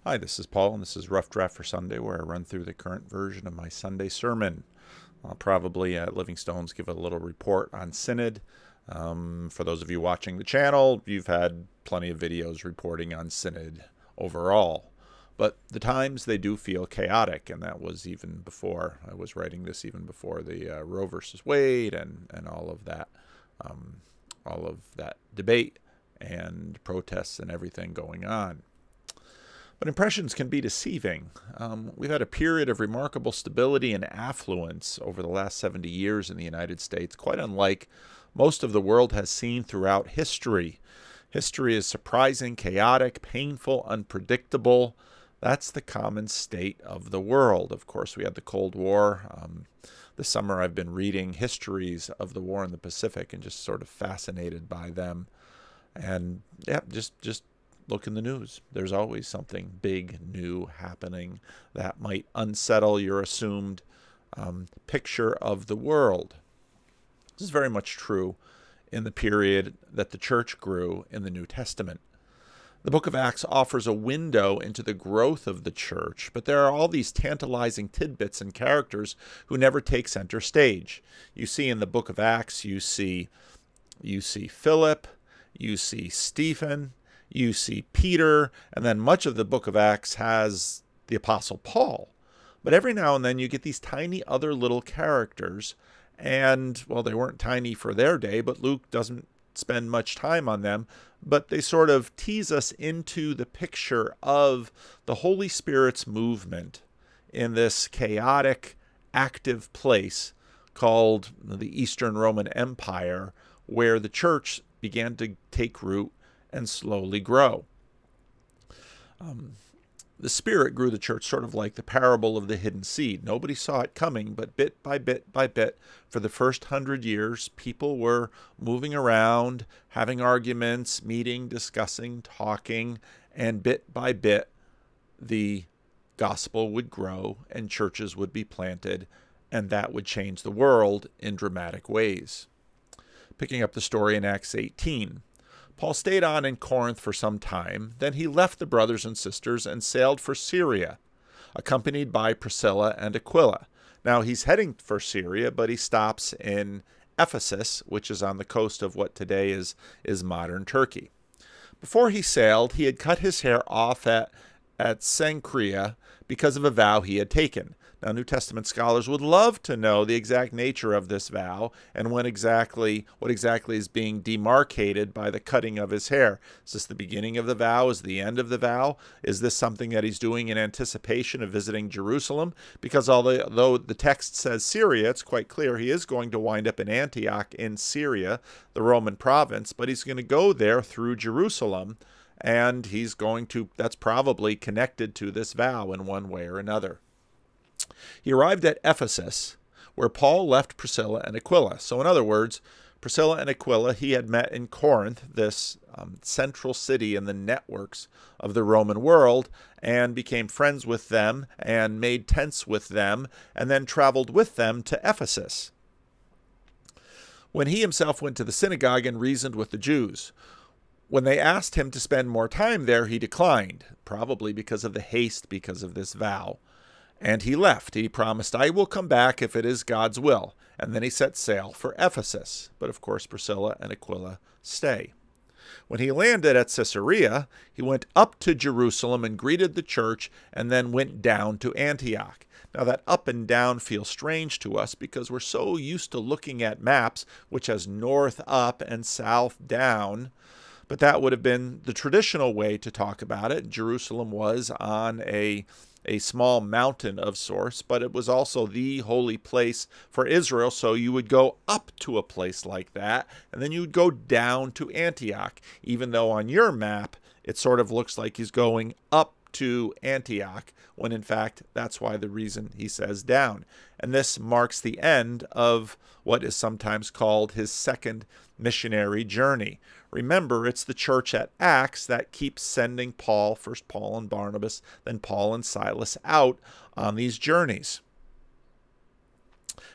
Hi, this is Paul, and this is Rough Draft for Sunday, where I run through the current version of my Sunday sermon. I'll probably at Living Stones give a little report on Synod. For those of you watching the channel, you've had plenty of videos reporting on Synod overall. But the times, they do feel chaotic, and that was even before, I was writing this even before the Roe versus Wade and all of that debate and protests and everything going on. But impressions can be deceiving. We've had a period of remarkable stability and affluence over the last 70 years in the United States, quite unlike most of the world has seen throughout history. History is surprising, chaotic, painful, unpredictable. That's the common state of the world. Of course, we had the Cold War. This summer I've been reading histories of the war in the Pacific and just sort of fascinated by them. And yeah, just look in the news. There's always something big, new happening that might unsettle your assumed picture of the world. This is very much true in the period that the church grew in the New Testament. The book of Acts offers a window into the growth of the church, but there are all these tantalizing tidbits and characters who never take center stage. You see in the book of Acts, you see Philip, you see Stephen, you see Peter, and then much of the book of Acts has the Apostle Paul. But every now and then you get these tiny other little characters, and, well, they weren't tiny for their day, but Luke doesn't spend much time on them, but they sort of tease us into the picture of the Holy Spirit's movement in this chaotic, active place called the Eastern Roman Empire, where the church began to take root and slowly grow. The Spirit grew the church sort of like the parable of the hidden seed. Nobody saw it coming, but bit by bit by bit, for the first 100 years, people were moving around, having arguments, meeting, discussing, talking, and bit by bit, the gospel would grow and churches would be planted, and that would change the world in dramatic ways. Picking up the story in Acts 18. Paul stayed on in Corinth for some time. Then he left the brothers and sisters and sailed for Syria, accompanied by Priscilla and Aquila. Now he's heading for Syria, but he stops in Ephesus, which is on the coast of what today is modern Turkey. Before he sailed, he had cut his hair off at Cenchrea because of a vow he had taken. Now, New Testament scholars would love to know the exact nature of this vow and what exactly is being demarcated by the cutting of his hair. Is this the beginning of the vow? Is the end of the vow? Is this something that he's doing in anticipation of visiting Jerusalem? Because although the text says Syria, it's quite clear he is going to wind up in Antioch in Syria, the Roman province, but he's going to go there through Jerusalem, and that's probably connected to this vow in one way or another. He arrived at Ephesus, where Paul left Priscilla and Aquila. So in other words, Priscilla and Aquila he had met in Corinth, this central city in the networks of the Roman world, and became friends with them and made tents with them, and then traveled with them to Ephesus. When he himself went to the synagogue and reasoned with the Jews, when they asked him to spend more time there, he declined, probably because of the haste, because of this vow. And he left. He promised, I will come back if it is God's will. And then he set sail for Ephesus. But of course, Priscilla and Aquila stay. When he landed at Caesarea, he went up to Jerusalem and greeted the church, and then went down to Antioch. Now that up and down feels strange to us because we're so used to looking at maps, which has north up and south down. But that would have been the traditional way to talk about it. Jerusalem was on a small mountain of sorts, but it was also the holy place for Israel. So you would go up to a place like that, and then you would go down to Antioch, even though on your map, it sort of looks like he's going up to Antioch, when in fact, that's why the reason he says down. And this marks the end of what is sometimes called his second missionary journey. Remember, it's the church at Acts that keeps sending Paul, first Paul and Barnabas, then Paul and Silas out on these journeys.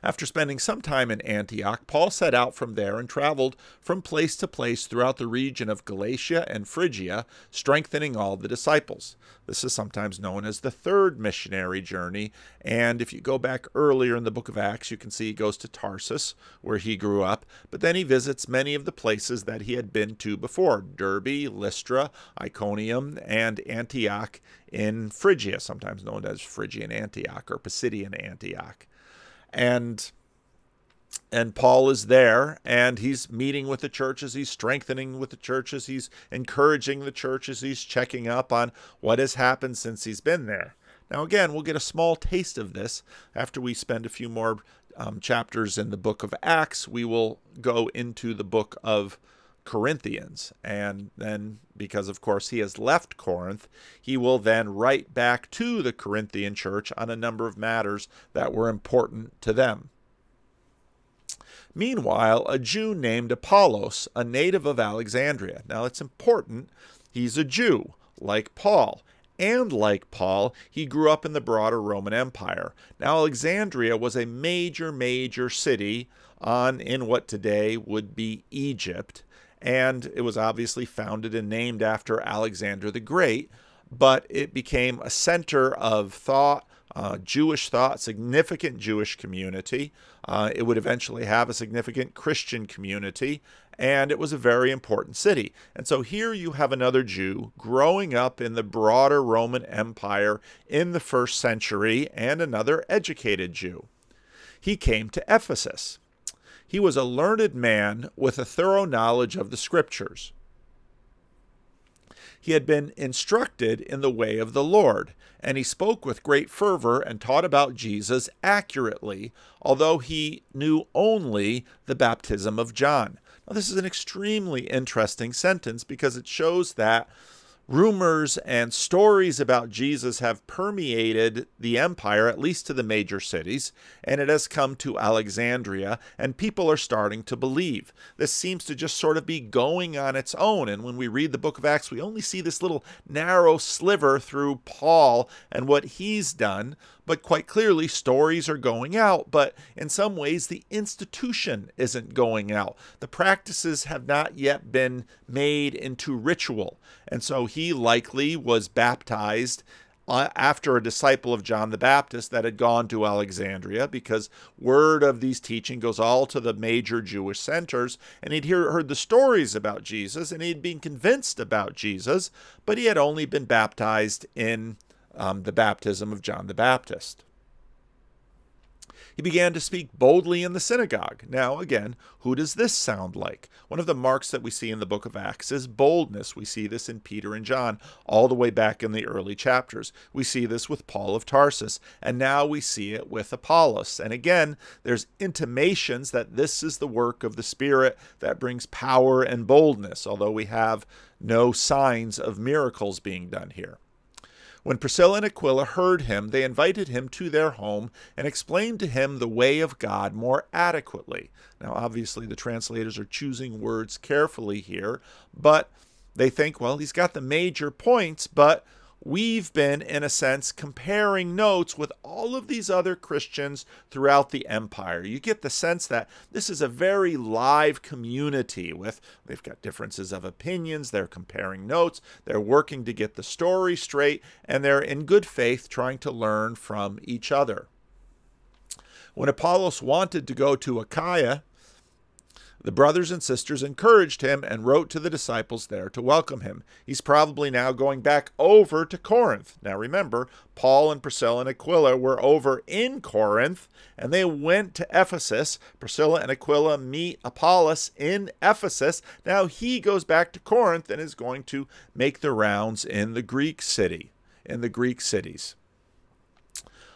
After spending some time in Antioch, Paul set out from there and traveled from place to place throughout the region of Galatia and Phrygia, strengthening all the disciples. This is sometimes known as the third missionary journey, and if you go back earlier in the book of Acts, you can see he goes to Tarsus, where he grew up, but then he visits many of the places that he had been to before: Derbe, Lystra, Iconium, and Antioch in Phrygia, sometimes known as Phrygian Antioch or Pisidian Antioch. And Paul is there, and he's meeting with the churches, he's strengthening with the churches, he's encouraging the churches, he's checking up on what has happened since he's been there. Now again, we'll get a small taste of this after we spend a few more chapters in the book of Acts. We will go into the book of Corinthians, and then, because of course he has left Corinth, he will then write back to the Corinthian church on a number of matters that were important to them. Meanwhile, a Jew named Apollos, a native of Alexandria. Now it's important, he's a Jew, like Paul. And like Paul, he grew up in the broader Roman Empire. Now Alexandria was a major city in what today would be Egypt. And it was obviously founded and named after Alexander the Great, but it became a center of thought, Jewish thought, significant Jewish community. It would eventually have a significant Christian community, and it was a very important city. And so here you have another Jew growing up in the broader Roman Empire in the 1st century, and another educated Jew. He came to Ephesus. He was a learned man with a thorough knowledge of the Scriptures. He had been instructed in the way of the Lord, and he spoke with great fervor and taught about Jesus accurately, although he knew only the baptism of John. Now, this is an extremely interesting sentence because it shows that rumors and stories about Jesus have permeated the empire, at least to the major cities, and it has come to Alexandria, and people are starting to believe. This seems to just sort of be going on its own, and when we read the book of Acts, we only see this little narrow sliver through Paul and what he's done, but quite clearly stories are going out, but in some ways the institution isn't going out. The practices have not yet been made into ritual, and so he likely was baptized after a disciple of John the Baptist that had gone to Alexandria, because word of these teaching goes all to the major Jewish centers, and he'd heard the stories about Jesus, and he'd been convinced about Jesus, but he had only been baptized in the baptism of John the Baptist. He began to speak boldly in the synagogue. Now, again, who does this sound like? One of the marks that we see in the book of Acts is boldness. We see this in Peter and John all the way back in the early chapters. We see this with Paul of Tarsus, and now we see it with Apollos. And again, there's intimations that this is the work of the Spirit that brings power and boldness, although we have no signs of miracles being done here. When Priscilla and Aquila heard him, they invited him to their home and explained to him the way of God more adequately. Now, obviously, the translators are choosing words carefully here, but they think, well, he's got the major points, but we've been, in a sense, comparing notes with all of these other Christians throughout the empire. You get the sense that this is a very live community they've got differences of opinions, they're comparing notes, they're working to get the story straight, and they're in good faith trying to learn from each other. When Apollos wanted to go to Achaia, the brothers and sisters encouraged him and wrote to the disciples there to welcome him. He's probably now going back over to Corinth. Now remember, Paul and Priscilla and Aquila were over in Corinth, and they went to Ephesus. Priscilla and Aquila meet Apollos in Ephesus. Now he goes back to Corinth and is going to make the rounds in the Greek cities.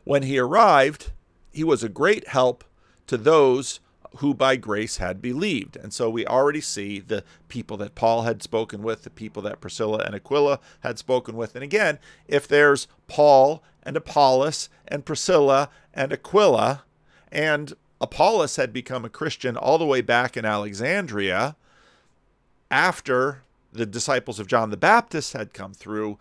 When he arrived, he was a great help to those who by grace had believed. And so we already see the people that Paul had spoken with, the people that Priscilla and Aquila had spoken with. And again, if there's Paul and Apollos and Priscilla and Aquila, and Apollos had become a Christian all the way back in Alexandria after the disciples of John the Baptist had come through,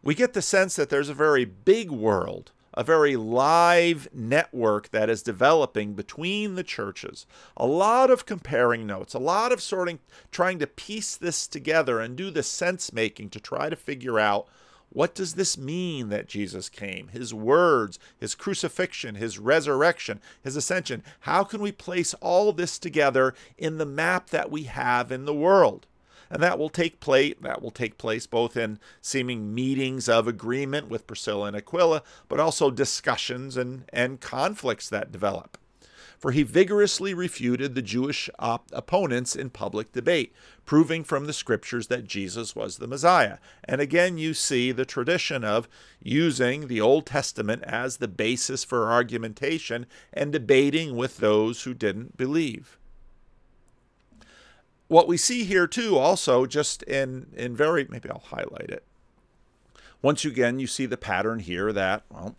we get the sense that there's a very big world a very live network that is developing between the churches. A lot of comparing notes, a lot of trying to piece this together and do the sense making to try to figure out, what does this mean that Jesus came? His words, his crucifixion, his resurrection, his ascension. How can we place all this together in the map that we have in the world? And that will take place both in seeming meetings of agreement with Priscilla and Aquila, but also discussions and conflicts that develop. For he vigorously refuted the Jewish opponents in public debate, proving from the scriptures that Jesus was the Messiah. And again, you see the tradition of using the Old Testament as the basis for argumentation and debating with those who didn't believe. What we see here too, also just in maybe I'll highlight it. Once again, you see the pattern here that, well,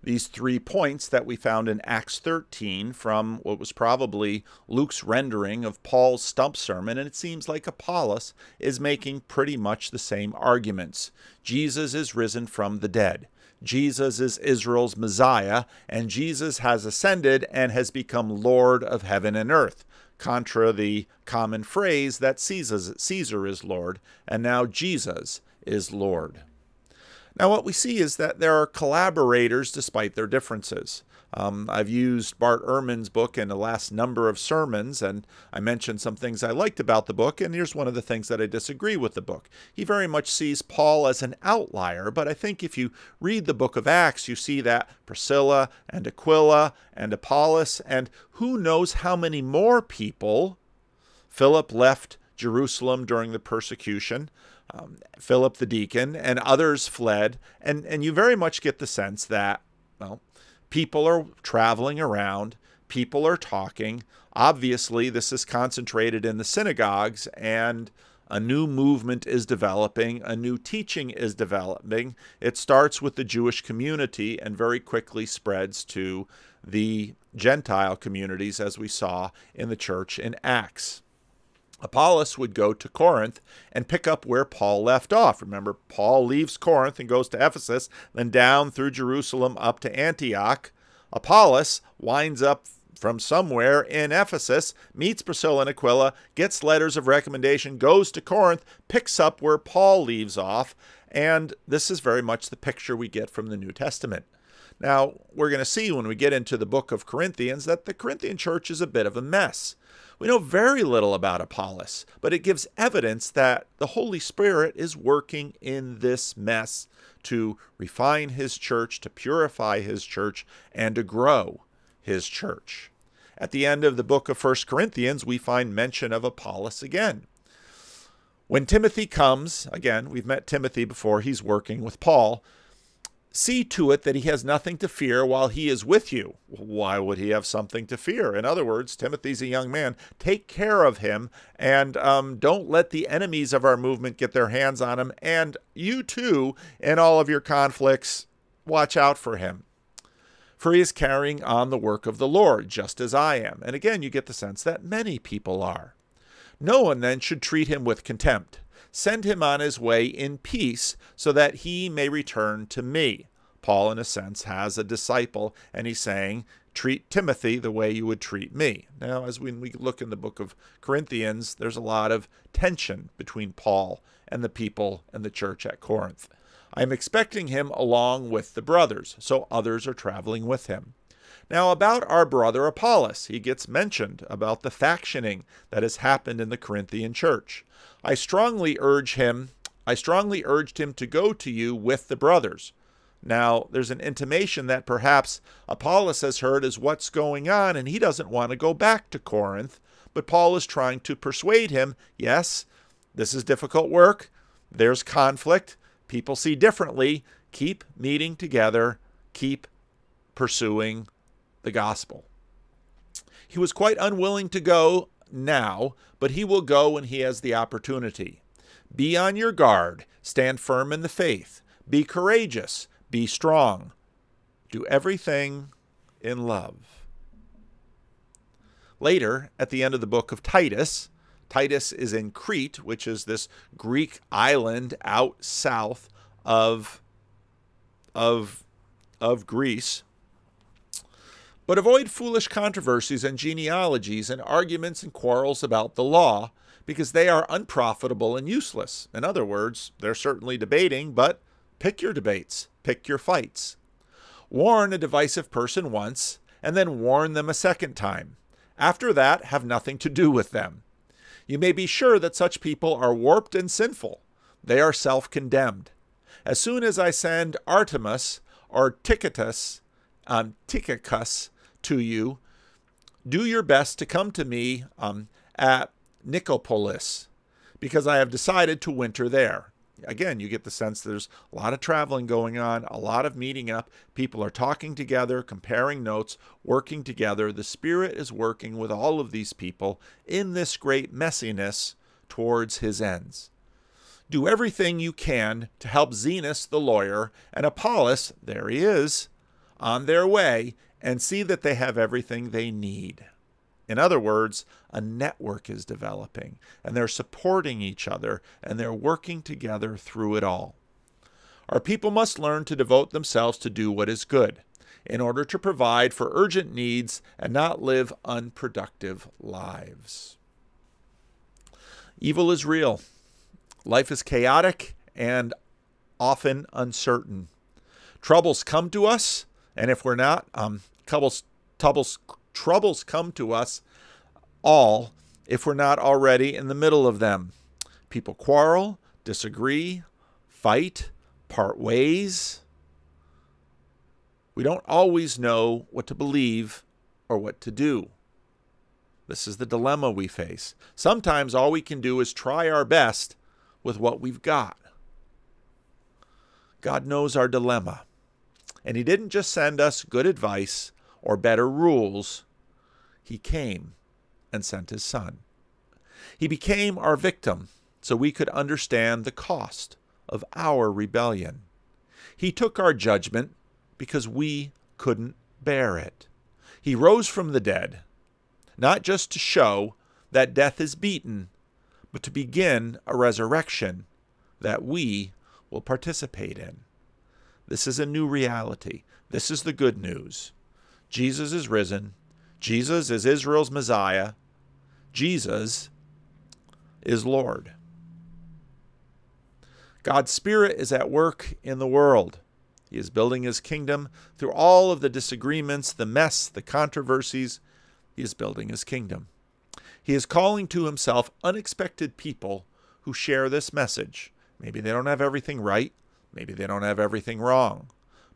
these 3 points that we found in Acts 13 from what was probably Luke's rendering of Paul's stump sermon, and it seems like Apollos is making pretty much the same arguments. Jesus is risen from the dead. Jesus is Israel's Messiah, and Jesus has ascended and has become Lord of heaven and earth, contra the common phrase that Caesar is Lord, and now Jesus is Lord. Now what we see is that there are collaborators despite their differences. I've used Bart Ehrman's book in the last number of sermons, and I mentioned some things I liked about the book, and here's one of the things that I disagree with the book. He very much sees Paul as an outlier, but I think if you read the book of Acts, you see that Priscilla and Aquila and Apollos, and who knows how many more people. Philip left Jerusalem during the persecution. Philip the deacon and others fled, and you very much get the sense that, well, people are traveling around, people are talking. Obviously, this is concentrated in the synagogues, and a new movement is developing, a new teaching is developing. It starts with the Jewish community and very quickly spreads to the Gentile communities, as we saw in the church in Acts. Apollos would go to Corinth and pick up where Paul left off. Remember, Paul leaves Corinth and goes to Ephesus, then down through Jerusalem up to Antioch. Apollos winds up from somewhere in Ephesus, meets Priscilla and Aquila, gets letters of recommendation, goes to Corinth, picks up where Paul leaves off, and this is very much the picture we get from the New Testament. Now, we're going to see when we get into the book of Corinthians that the Corinthian church is a bit of a mess. We know very little about Apollos, but it gives evidence that the Holy Spirit is working in this mess to refine his church, to purify his church, and to grow his church. At the end of the book of 1 Corinthians, we find mention of Apollos again. When Timothy comes, again, we've met Timothy before, he's working with Paul. See to it that he has nothing to fear while he is with you. Why would he have something to fear? In other words, Timothy's a young man. Take care of him, and don't let the enemies of our movement get their hands on him. And you too, in all of your conflicts, watch out for him. For he is carrying on the work of the Lord, just as I am. And again, you get the sense that many people are. No one then should treat him with contempt. Send him on his way in peace, so that he may return to me. Paul, in a sense, has a disciple, and he's saying, treat Timothy the way you would treat me. Now, as when we look in the book of Corinthians, there's a lot of tension between Paul and the people and the church at Corinth. I'm expecting him along with the brothers, so others are traveling with him. Now, about our brother Apollos, he gets mentioned about the factioning that has happened in the Corinthian church. I strongly urged him to go to you with the brothers. Now, there's an intimation that perhaps Apollos has heard is what's going on, and he doesn't want to go back to Corinth. But Paul is trying to persuade him, yes, this is difficult work. There's conflict. People see differently. Keep meeting together. Keep pursuing the gospel. He was quite unwilling to go now, but he will go when he has the opportunity. Be on your guard. Stand firm in the faith. Be courageous. Be strong. Do everything in love. Later, at the end of the book of Titus, Titus is in Crete, which is this Greek island out south of of Greece. But avoid foolish controversies and genealogies and arguments and quarrels about the law, because they are unprofitable and useless. In other words, they're certainly debating, but pick your debates, pick your fights. Warn a divisive person once, and then warn them a second time. After that, have nothing to do with them. You may be sure that such people are warped and sinful. They are self-condemned. As soon as I send Artemas or Tychicus to you, do your best to come to me at Nicopolis, because I have decided to winter there. Again, you get the sense there's a lot of traveling going on, a lot of meeting up. People are talking together, comparing notes, working together. The Spirit is working with all of these people in this great messiness towards his ends. Do everything you can to help Zenas the lawyer and Apollos, there he is, on their way, and see that they have everything they need. In other words, a network is developing, and they're supporting each other, and they're working together through it all. Our people must learn to devote themselves to do what is good, in order to provide for urgent needs and not live unproductive lives. Evil is real. Life is chaotic and often uncertain. Troubles come to us, and if we're not, troubles come to us all if we're not already in the middle of them. People quarrel, disagree, fight, part ways. We don't always know what to believe or what to do. This is the dilemma we face. Sometimes all we can do is try our best with what we've got. God knows our dilemma. And he didn't just send us good advice or better rules. He came and sent his Son. He became our victim so we could understand the cost of our rebellion. He took our judgment because we couldn't bear it. He rose from the dead, not just to show that death is beaten, but to begin a resurrection that we will participate in. This is a new reality. This is the good news. Jesus is risen. Jesus is Israel's Messiah. Jesus is Lord. God's Spirit is at work in the world. He is building his kingdom through all of the disagreements, the mess, the controversies. He is building his kingdom. He is calling to himself unexpected people who share this message. Maybe they don't have everything right. Maybe they don't have everything wrong.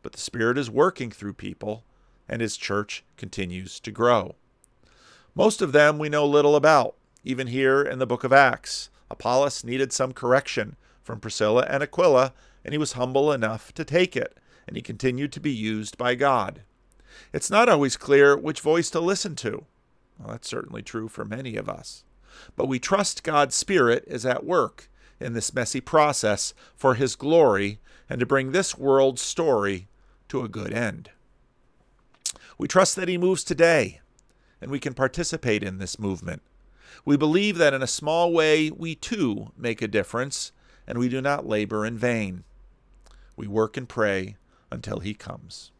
But the Spirit is working through people, and his church continues to grow. Most of them we know little about, even here in the book of Acts. Apollos needed some correction from Priscilla and Aquila, and he was humble enough to take it, and he continued to be used by God. It's not always clear which voice to listen to. Well, that's certainly true for many of us. But we trust God's Spirit is at work in this messy process for his glory and to bring this world's story to a good end. We trust that he moves today, and we can participate in this movement. We believe that in a small way we too make a difference, and we do not labor in vain. We work and pray until he comes.